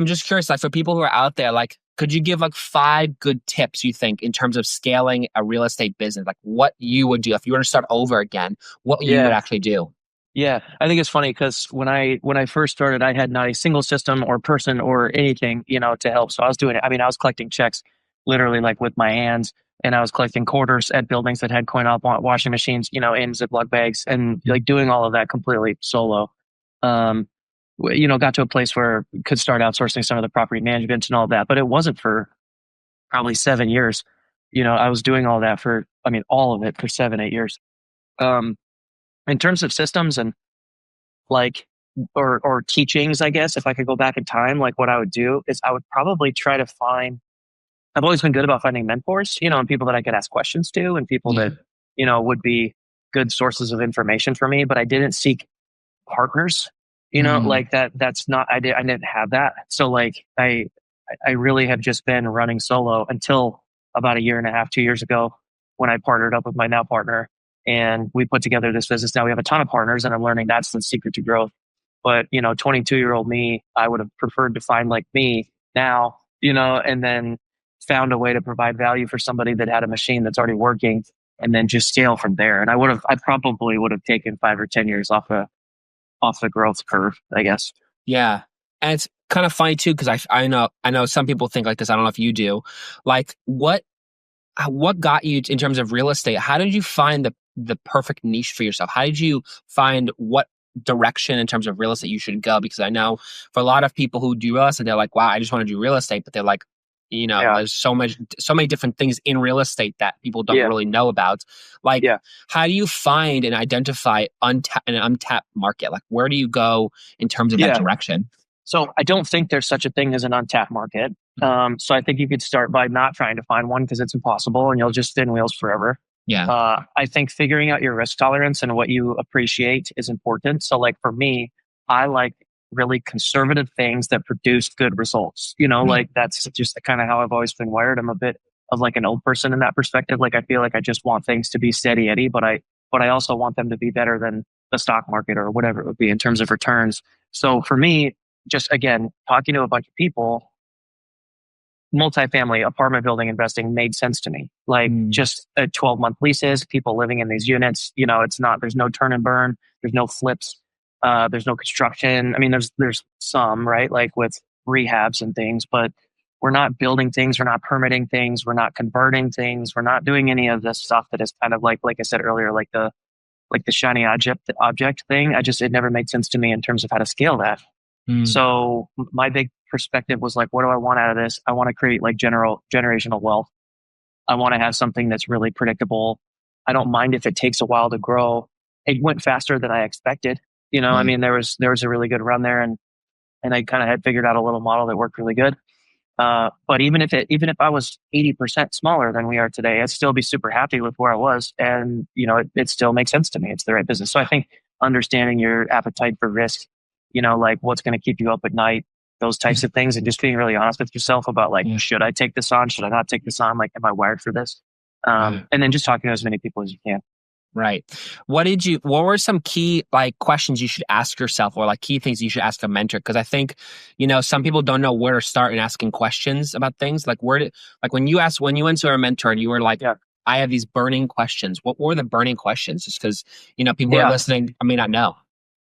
I'm just curious, like for people who are out there, like could you give like five good tips you think in terms of scaling a real estate business? Like what you would do if you were to start over again, what you would Yeah. actually do? Yeah. I think it's funny because when I first started, I had not a single system or person or anything, to help. So I was doing it. I mean, I was collecting checks literally like with my hands, and I was collecting quarters at buildings that had coin op washing machines, in Ziploc bags, and like doing all of that completely solo. Um, got to a place where I could start outsourcing some of the property management and all that, but it wasn't for probably 7 years. I was doing all that I mean, all of it for 7, 8 years. Um, in terms of systems and like, or teachings, I guess, if I could go back in time, like what I would do is I would probably try to find, I've always been good about finding mentors, and people that I could ask questions to and people Yeah. that, would be good sources of information for me, but I didn't seek partners, Mm, like that's not, I didn't have that. So like, I really have just been running solo until about a year and a half, 2 years ago, when I partnered up with my now partner and we put together this business. Now we have a ton of partners, and I'm learning that's the secret to growth. But 22-year-old me, I would have preferred to find like me now, and then found a way to provide value for somebody that had a machine that's already working, and then just scale from there. And I probably would have taken 5 or 10 years off the growth curve, I guess. yeah. And it's kind of funny too, because I know some people think like this. I don't know if you do. Like what got you in terms of real estate? How did you find the perfect niche for yourself? How did you find what direction in terms of real estate you should go? Because I know for a lot of people who do real estate, they're like, wow, I just want to do real estate, but they're like, Yeah. there's so many different things in real estate that people don't Yeah. really know about. Like, Yeah. how do you find and identify an untapped market? Like, where do you go in terms of that Yeah. direction? So I don't think there's such a thing as an untapped market. Mhm. So I think you could start by not trying to find one because it's impossible and you'll just spin wheels forever. Yeah. I think figuring out your risk tolerance and what you appreciate is important. So, like for me, I like really conservative things that produce good results. Right. Like that's just kind of how I've always been wired. I'm a bit of like an old person in that perspective. Like I feel like I just want things to be steady Eddie, but I also want them to be better than the stock market or whatever it would be in terms of returns. So for me, just again, talking to a bunch of people, multifamily apartment building investing made sense to me. Like Mm. just 12-month leases, people living in these units. There's no turn and burn, there's no flips, there's no construction. I mean, there's some, right? Like with rehabs and things, but we're not building things, we're not permitting things, we're not converting things, we're not doing any of this stuff that is kind of like I said earlier, like the shiny object thing. It never made sense to me in terms of how to scale that. Mm. So my big perspective was like, what do I want out of this? I want to create like generational wealth. I want to have something that's really predictable. I don't mind if it takes a while to grow. It went faster than I expected. I Yeah. mean, there was a really good run there, and I kind of had figured out a little model that worked really good. But even if I was 80% smaller than we are today, I'd still be super happy with where I was, and it still makes sense to me. It's the right business. So I think understanding your appetite for risk, like what's going to keep you up at night, those types of things, and just being really honest with yourself about like, Yeah. should I take this on? Should I not take this on? Like, am I wired for this? Yeah. And then just talking to as many people as you can. Right. What were some key like questions you should ask yourself or like key things you should ask a mentor? Because I think, some people don't know where to start in asking questions about things. Like like when you went to a mentor and you were like, Yeah. I have these burning questions. What were the burning questions? Just because, people who are Yeah. listening, I may not know.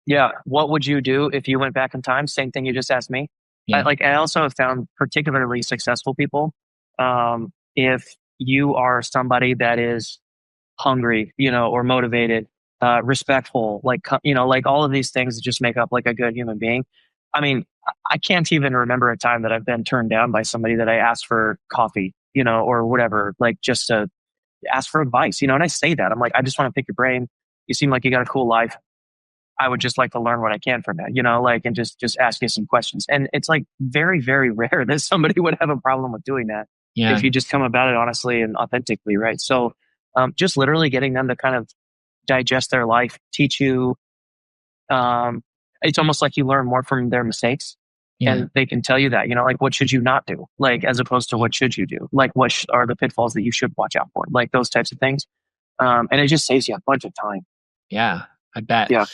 Yeah. What would you do if you went back in time? Same thing you just asked me. Yeah. I also have found particularly successful people. If you are somebody that is hungry, or motivated, respectful, like all of these things that just make up like a good human being. I mean, I can't even remember a time that I've been turned down by somebody that I asked for coffee, or whatever, like just to ask for advice, and I say that I'm like, I just want to pick your brain. You seem like you got a cool life. I would just like to learn what I can from it, like, and just ask you some questions. And it's like very, very rare that somebody would have a problem with doing that if Yeah. you just come about it honestly and authentically, right? So, just literally getting them to kind of digest their life, teach you. Um, it's almost like you learn more from their mistakes, Yeah. and they can tell you that, like what should you not do, like as opposed to what should you do, like what are the pitfalls that you should watch out for, like those types of things. And it just saves you a bunch of time. Yeah. I bet. Yeah.